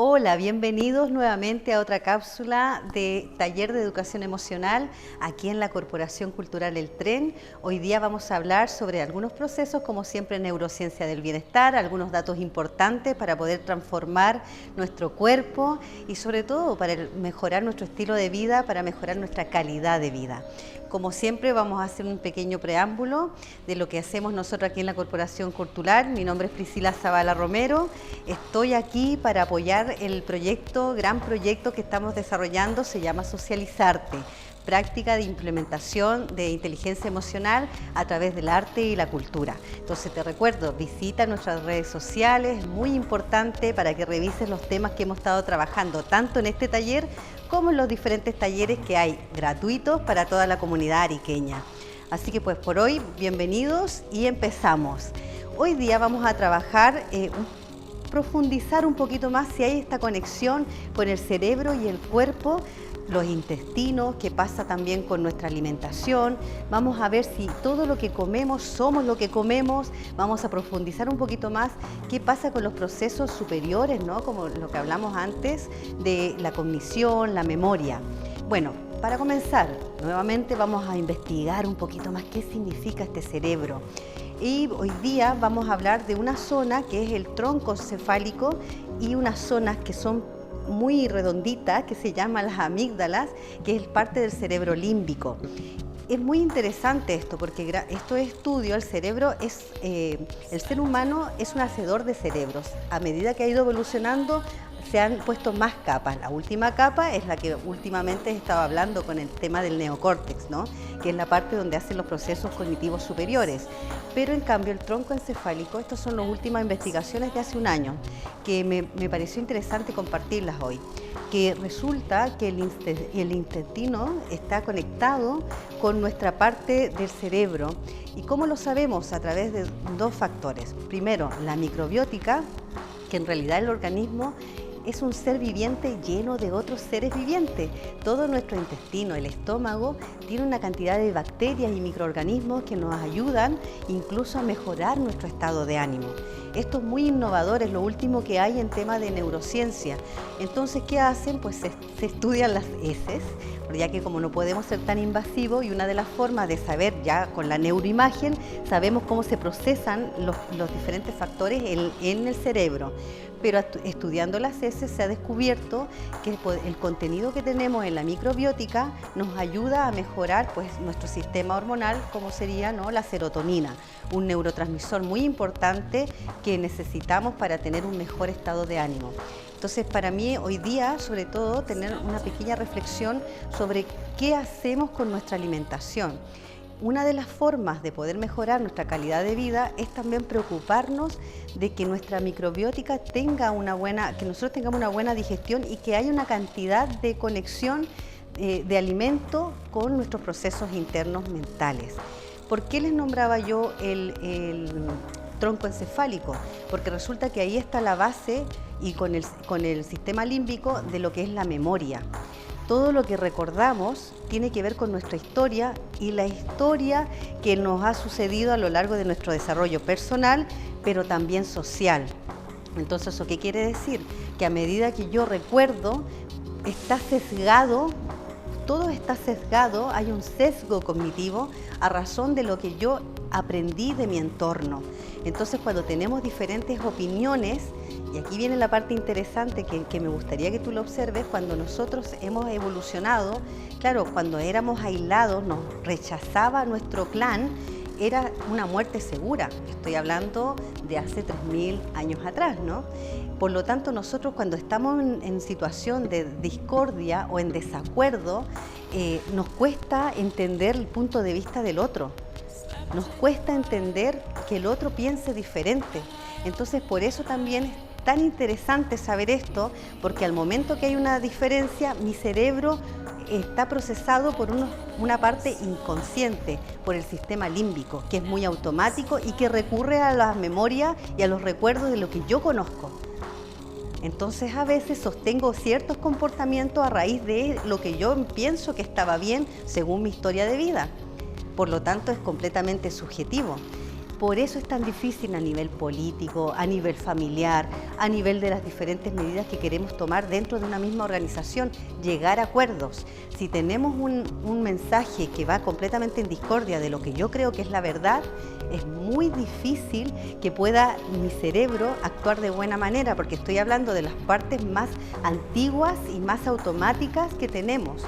Hola, bienvenidos nuevamente a otra cápsula de Taller de Educación Emocional aquí en la Corporación Cultural El Tren. Hoy día vamos a hablar sobre algunos procesos, como siempre, neurociencia del bienestar, algunos datos importantes para poder transformar nuestro cuerpo y sobre todo para mejorar nuestro estilo de vida, para mejorar nuestra calidad de vida. Como siempre, vamos a hacer un pequeño preámbulo de lo que hacemos nosotros aquí en la Corporación Cultural. Mi nombre es Priscila Zavala Romero. Estoy aquí para apoyar el gran proyecto que estamos desarrollando, se llama Socializarte, práctica de implementación de inteligencia emocional a través del arte y la cultura. Entonces te recuerdo, visita nuestras redes sociales, es muy importante para que revises los temas que hemos estado trabajando tanto en este taller como en los diferentes talleres que hay gratuitos para toda la comunidad ariqueña. Así que pues por hoy, bienvenidos y empezamos. Hoy día vamos a trabajar profundizar un poquito más si hay esta conexión con el cerebro y el cuerpo, los intestinos, qué pasa también con nuestra alimentación. Vamos a ver si todo lo que comemos somos lo que comemos. Vamos a profundizar un poquito más qué pasa con los procesos superiores, ¿no? Como lo que hablamos antes de la cognición, la memoria. Bueno, para comenzar, nuevamente vamos a investigar un poquito más qué significa este cerebro. Y hoy día vamos a hablar de una zona que es el tronco encefálico y unas zonas que son muy redonditas que se llaman las amígdalas, que es parte del cerebro límbico. Es muy interesante esto porque estos estudios, el cerebro el ser humano es un hacedor de cerebros. A medida que ha ido evolucionando se han puesto más capas. La última capa es la que últimamente he estado hablando con el tema del neocórtex, ¿no? Que es la parte donde hacen los procesos cognitivos superiores. Pero en cambio el tronco encefálico, estas son las últimas investigaciones de hace un año, que me pareció interesante compartirlas hoy, que resulta que el intestino está conectado con nuestra parte del cerebro. ¿Y cómo lo sabemos? A través de dos factores. Primero, la microbiótica, que en realidad el organismo es un ser viviente lleno de otros seres vivientes. Todo nuestro intestino, el estómago, tiene una cantidad de bacterias y microorganismos que nos ayudan incluso a mejorar nuestro estado de ánimo. Esto es muy innovador, es lo último que hay en tema de neurociencia. Entonces, ¿qué hacen? Pues se estudian las heces, ya que como no podemos ser tan invasivos, y una de las formas de saber ya con la neuroimagen, sabemos cómo se procesan los diferentes factores en el cerebro. Pero estudiando las heces se ha descubierto que el contenido que tenemos en la microbiótica nos ayuda a mejorar pues, nuestro sistema hormonal, como sería, ¿no?, la serotonina, un neurotransmisor muy importante que necesitamos para tener un mejor estado de ánimo. Entonces, para mí hoy día, sobre todo, tener una pequeña reflexión sobre qué hacemos con nuestra alimentación. Una de las formas de poder mejorar nuestra calidad de vida es también preocuparnos de que nuestra microbiótica que nosotros tengamos una buena digestión y que haya una cantidad de conexión de alimento con nuestros procesos internos mentales. ¿Por qué les nombraba yo el tronco encefálico? Porque resulta que ahí está la base y con el sistema límbico de lo que es la memoria. Todo lo que recordamos tiene que ver con nuestra historia y la historia que nos ha sucedido a lo largo de nuestro desarrollo personal, pero también social. Entonces, ¿eso qué quiere decir? Que a medida que yo recuerdo, está sesgado, todo está sesgado, hay un sesgo cognitivo a razón de lo que yo aprendí de mi entorno. Entonces, cuando tenemos diferentes opiniones, y aquí viene la parte interesante que me gustaría que tú lo observes, cuando nosotros hemos evolucionado, claro, cuando éramos aislados, nos rechazaba nuestro clan, era una muerte segura. Estoy hablando de hace 3000 años atrás, ¿no? Por lo tanto, nosotros cuando estamos en situación de discordia o en desacuerdo, nos cuesta entender el punto de vista del otro. Nos cuesta entender que el otro piense diferente. Entonces, por eso también es tan interesante saber esto, porque al momento que hay una diferencia, mi cerebro está procesado por una parte inconsciente, por el sistema límbico, que es muy automático y que recurre a las memorias y a los recuerdos de lo que yo conozco. Entonces, a veces sostengo ciertos comportamientos a raíz de lo que yo pienso que estaba bien según mi historia de vida. Por lo tanto, es completamente subjetivo. Por eso es tan difícil a nivel político, a nivel familiar, a nivel de las diferentes medidas que queremos tomar dentro de una misma organización, llegar a acuerdos. Si tenemos un mensaje que va completamente en discordia de lo que yo creo que es la verdad, es muy difícil que pueda mi cerebro actuar de buena manera, porque estoy hablando de las partes más antiguas y más automáticas que tenemos.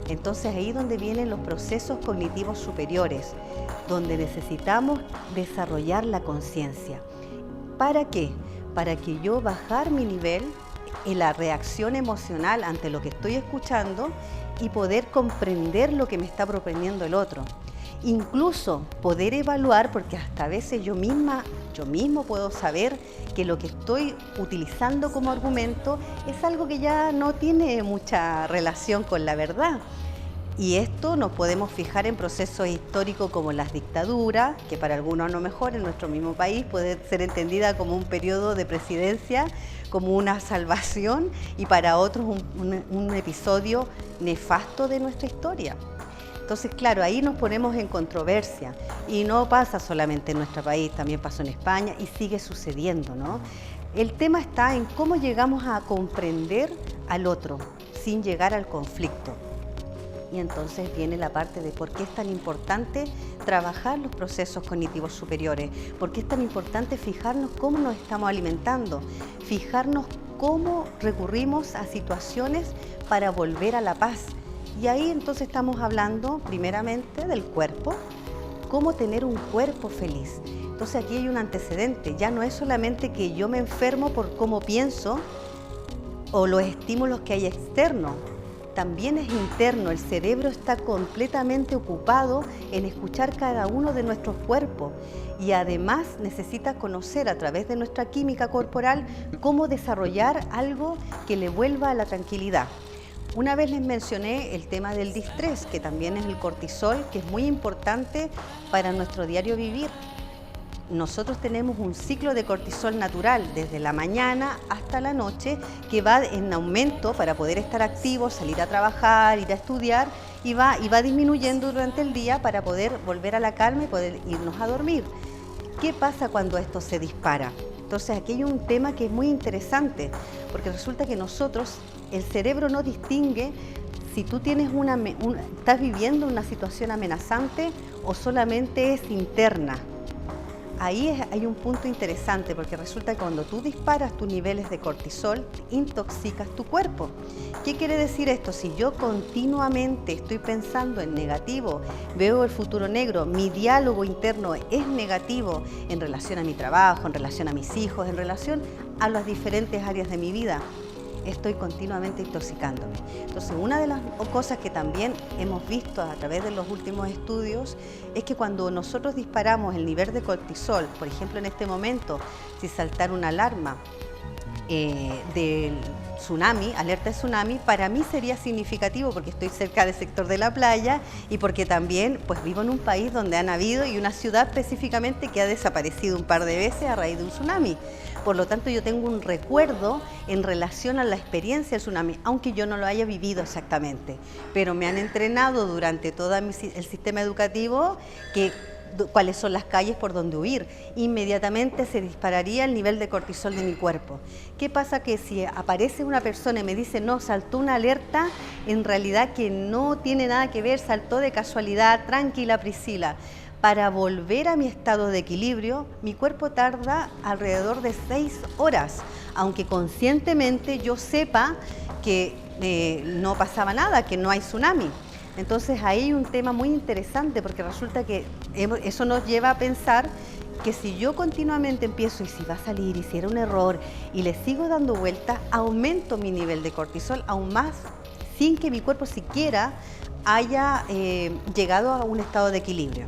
Entonces ahí es donde vienen los procesos cognitivos superiores, donde necesitamos desarrollar la conciencia. ¿Para qué? Para que yo bajar mi nivel en la reacción emocional ante lo que estoy escuchando y poder comprender lo que me está proponiendo el otro. Incluso poder evaluar, porque hasta a veces yo mismo puedo saber que lo que estoy utilizando como argumento es algo que ya no tiene mucha relación con la verdad. Y esto nos podemos fijar en procesos históricos como las dictaduras, que para algunos a lo mejor en nuestro mismo país puede ser entendida como un periodo de presidencia, como una salvación, y para otros un episodio nefasto de nuestra historia. Entonces, claro, ahí nos ponemos en controversia y no pasa solamente en nuestro país, también pasó en España y sigue sucediendo, ¿no? El tema está en cómo llegamos a comprender al otro sin llegar al conflicto. Y entonces viene la parte de por qué es tan importante trabajar los procesos cognitivos superiores, por qué es tan importante fijarnos cómo nos estamos alimentando, fijarnos cómo recurrimos a situaciones para volver a la paz. Y ahí entonces estamos hablando primeramente del cuerpo, cómo tener un cuerpo feliz. Entonces aquí hay un antecedente, ya no es solamente que yo me enfermo por cómo pienso o los estímulos que hay externos, también es interno. El cerebro está completamente ocupado en escuchar cada uno de nuestros cuerpos y además necesita conocer a través de nuestra química corporal cómo desarrollar algo que le vuelva a la tranquilidad. Una vez les mencioné el tema del distrés, que también es el cortisol, que es muy importante para nuestro diario vivir. Nosotros tenemos un ciclo de cortisol natural desde la mañana hasta la noche que va en aumento para poder estar activos, salir a trabajar, ir a estudiar y va disminuyendo durante el día para poder volver a la calma y poder irnos a dormir. ¿Qué pasa cuando esto se dispara? Entonces aquí hay un tema que es muy interesante porque resulta que nosotros, el cerebro no distingue si tú tienes estás viviendo una situación amenazante o solamente es interna. Ahí hay un punto interesante porque resulta que cuando tú disparas tus niveles de cortisol, intoxicas tu cuerpo. ¿Qué quiere decir esto? Si yo continuamente estoy pensando en negativo, veo el futuro negro, mi diálogo interno es negativo en relación a mi trabajo, en relación a mis hijos, en relación a las diferentes áreas de mi vida, estoy continuamente intoxicándome. Entonces, una de las cosas que también hemos visto a través de los últimos estudios es que cuando nosotros disparamos el nivel de cortisol, por ejemplo en este momento, si saltara una alarma del tsunami, alerta de tsunami, para mí sería significativo porque estoy cerca del sector de la playa y porque también pues vivo en un país donde han habido y una ciudad específicamente que ha desaparecido un par de veces a raíz de un tsunami. Por lo tanto, yo tengo un recuerdo en relación a la experiencia del tsunami, aunque yo no lo haya vivido exactamente, pero me han entrenado durante todo el sistema educativo cuáles son las calles por donde huir. Inmediatamente se dispararía el nivel de cortisol de mi cuerpo. ¿Qué pasa? Que si aparece una persona y me dice, no, saltó una alerta, en realidad que no tiene nada que ver, saltó de casualidad, tranquila Priscila. Para volver a mi estado de equilibrio, mi cuerpo tarda alrededor de 6 horas, aunque conscientemente yo sepa que no pasaba nada, que no hay tsunami. Entonces ahí hay un tema muy interesante porque resulta que eso nos lleva a pensar que si yo continuamente empiezo y si va a salir y si era un error y le sigo dando vueltas, aumento mi nivel de cortisol aún más sin que mi cuerpo siquiera haya llegado a un estado de equilibrio.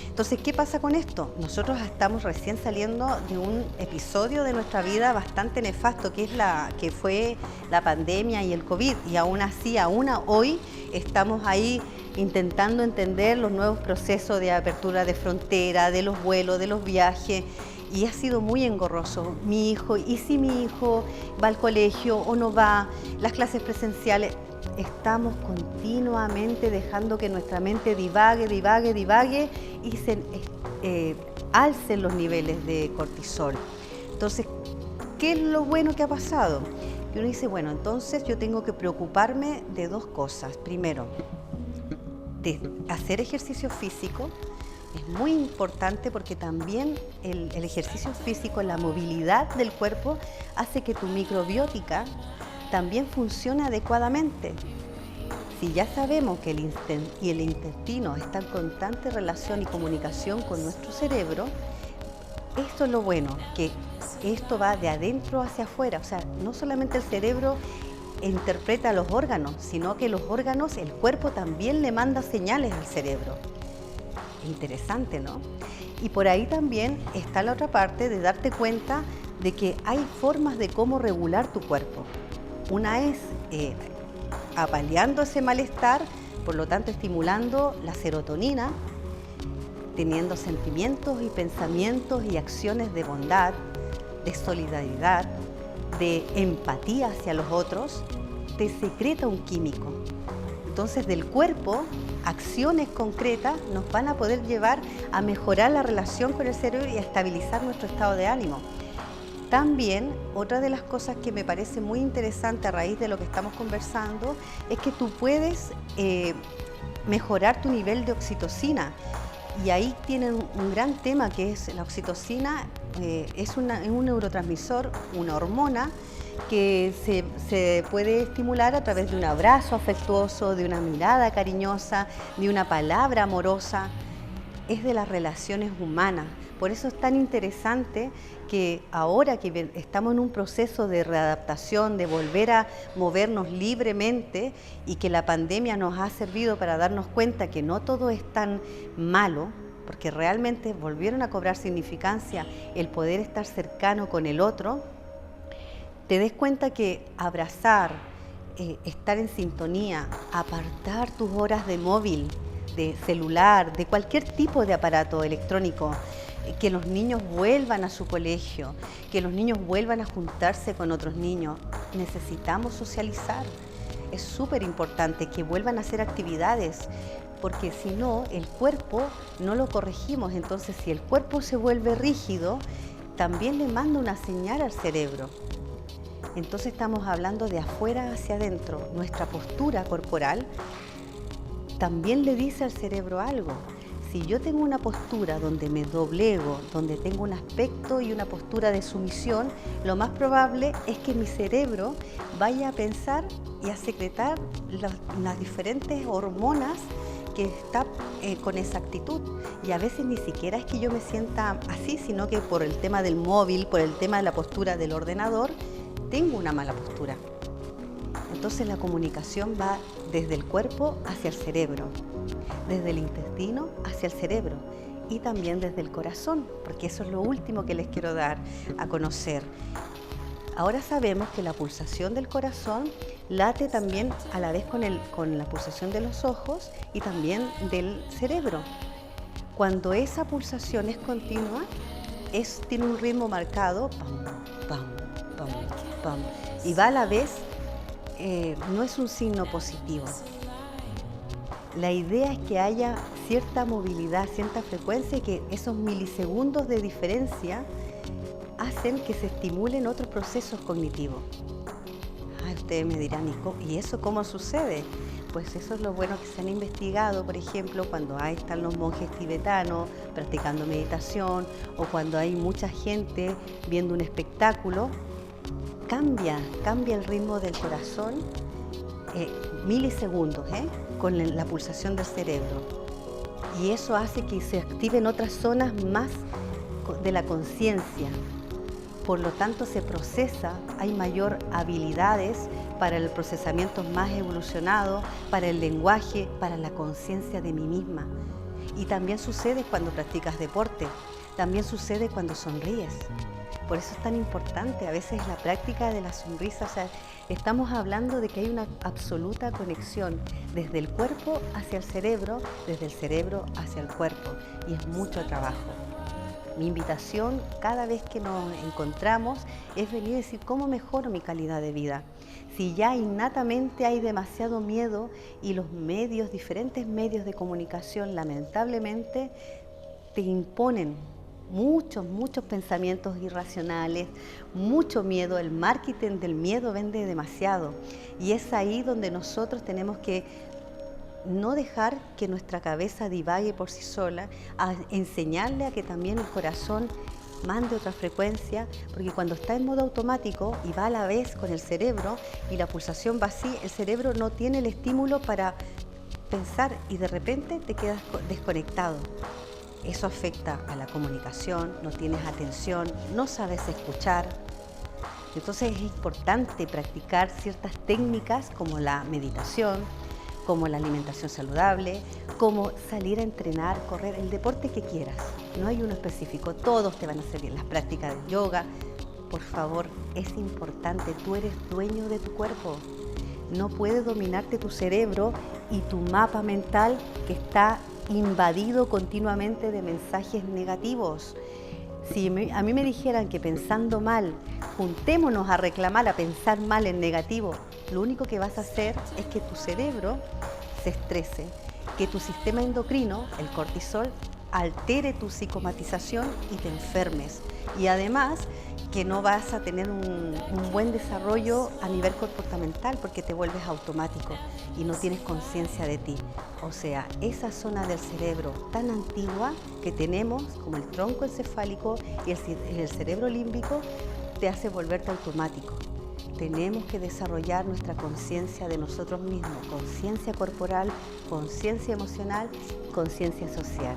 Entonces, ¿qué pasa con esto? Nosotros estamos recién saliendo de un episodio de nuestra vida bastante nefasto, que fue la pandemia y el COVID, y aún así, hoy, estamos ahí intentando entender los nuevos procesos de apertura de frontera, de los vuelos, de los viajes, y ha sido muy engorroso. Mi hijo, ¿y si mi hijo va al colegio o no va? Las clases presenciales. Estamos continuamente dejando que nuestra mente divague y alcen los niveles de cortisol. Entonces, ¿qué es lo bueno que ha pasado? Y uno dice, bueno, entonces yo tengo que preocuparme de dos cosas. Primero, de hacer ejercicio físico. Es muy importante porque también el ejercicio físico, la movilidad del cuerpo, hace que tu microbiótica también funcione adecuadamente. Si ya sabemos que el intestino está en constante relación y comunicación con nuestro cerebro, esto es lo bueno, que esto va de adentro hacia afuera. O sea, no solamente el cerebro interpreta los órganos, sino que los órganos, el cuerpo también le manda señales al cerebro. Interesante, ¿no? Y por ahí también está la otra parte de darte cuenta de que hay formas de cómo regular tu cuerpo. Una es apaleando ese malestar, por lo tanto estimulando la serotonina, teniendo sentimientos y pensamientos y acciones de bondad, de solidaridad, de empatía hacia los otros, te secreta un químico. Entonces del cuerpo, acciones concretas nos van a poder llevar a mejorar la relación con el cerebro y a estabilizar nuestro estado de ánimo. También, otra de las cosas que me parece muy interesante a raíz de lo que estamos conversando, es que tú puedes mejorar tu nivel de oxitocina. Y ahí tienen un gran tema que es la oxitocina, es un neurotransmisor, una hormona que se puede estimular a través de un abrazo afectuoso, de una mirada cariñosa, de una palabra amorosa. Es de las relaciones humanas. Por eso es tan interesante que ahora que estamos en un proceso de readaptación, de volver a movernos libremente y que la pandemia nos ha servido para darnos cuenta que no todo es tan malo, porque realmente volvieron a cobrar significancia el poder estar cercano con el otro, te des cuenta que abrazar, estar en sintonía, apartar tus horas de móvil, de celular, de cualquier tipo de aparato electrónico, que los niños vuelvan a su colegio, que los niños vuelvan a juntarse con otros niños. Necesitamos socializar. Es súper importante que vuelvan a hacer actividades, porque si no, el cuerpo no lo corregimos. Entonces, si el cuerpo se vuelve rígido, también le manda una señal al cerebro. Entonces estamos hablando de afuera hacia adentro. Nuestra postura corporal también le dice al cerebro algo. Si yo tengo una postura donde me doblego, donde tengo un aspecto y una postura de sumisión, lo más probable es que mi cerebro vaya a pensar y a secretar las diferentes hormonas que está con esa actitud. Y a veces ni siquiera es que yo me sienta así, sino que por el tema del móvil, por el tema de la postura del ordenador, tengo una mala postura. Entonces la comunicación va desde el cuerpo hacia el cerebro, desde el intestino hacia el cerebro y también desde el corazón, porque eso es lo último que les quiero dar a conocer. Ahora sabemos que la pulsación del corazón late también a la vez con la pulsación de los ojos y también del cerebro. Cuando esa pulsación es continua, tiene un ritmo marcado, pam, pam, pam, pam, y va a la vez, no es un signo positivo. La idea es que haya cierta movilidad, cierta frecuencia y que esos milisegundos de diferencia hacen que se estimulen otros procesos cognitivos. Ustedes me dirán, ¿y eso cómo sucede? Pues eso es lo bueno que se han investigado, por ejemplo, cuando ahí están los monjes tibetanos practicando meditación o cuando hay mucha gente viendo un espectáculo, cambia el ritmo del corazón, milisegundos, con la pulsación del cerebro. Y eso hace que se activen otras zonas más de la conciencia. Por lo tanto, se procesa, hay mayor habilidades para el procesamiento más evolucionado, para el lenguaje, para la conciencia de mí misma. Y también sucede cuando practicas deporte, también sucede cuando sonríes. Por eso es tan importante a veces la práctica de la sonrisa. O sea, estamos hablando de que hay una absoluta conexión desde el cuerpo hacia el cerebro, desde el cerebro hacia el cuerpo. Y es mucho trabajo. Mi invitación cada vez que nos encontramos es venir a decir cómo mejoro mi calidad de vida. Si ya innatamente hay demasiado miedo y los diferentes medios de comunicación lamentablemente te imponen muchos pensamientos irracionales, mucho miedo. El marketing del miedo vende demasiado y es ahí donde nosotros tenemos que no dejar que nuestra cabeza divague por sí sola, a enseñarle a que también el corazón mande otra frecuencia, porque cuando está en modo automático y va a la vez con el cerebro y la pulsación va así, el cerebro no tiene el estímulo para pensar y de repente te quedas desconectado. Eso afecta a la comunicación, no tienes atención, no sabes escuchar. Entonces es importante practicar ciertas técnicas como la meditación, como la alimentación saludable, como salir a entrenar, correr, el deporte que quieras. No hay uno específico, todos te van a hacer bien. Las prácticas de yoga, por favor, es importante, tú eres dueño de tu cuerpo. No puede dominarte tu cerebro y tu mapa mental que está invadido continuamente de mensajes negativos. Si a mí me dijeran que pensando mal, juntémonos a reclamar, a pensar mal en negativo, lo único que vas a hacer es que tu cerebro se estrese, que tu sistema endocrino, el cortisol, altere tu psicomatización y te enfermes. Y además que no vas a tener un buen desarrollo a nivel comportamental porque te vuelves automático y no tienes conciencia de ti. O sea, esa zona del cerebro tan antigua que tenemos, como el tronco encefálico y el cerebro límbico, te hace volverte automático. Tenemos que desarrollar nuestra conciencia de nosotros mismos, conciencia corporal, conciencia emocional, conciencia social.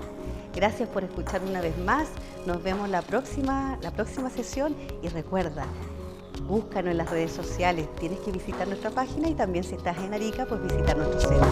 Gracias por escuchar una vez más. Nos vemos la próxima sesión y recuerda, búscanos en las redes sociales. Tienes que visitar nuestra página y también si estás en Arica, pues visitar nuestro centro.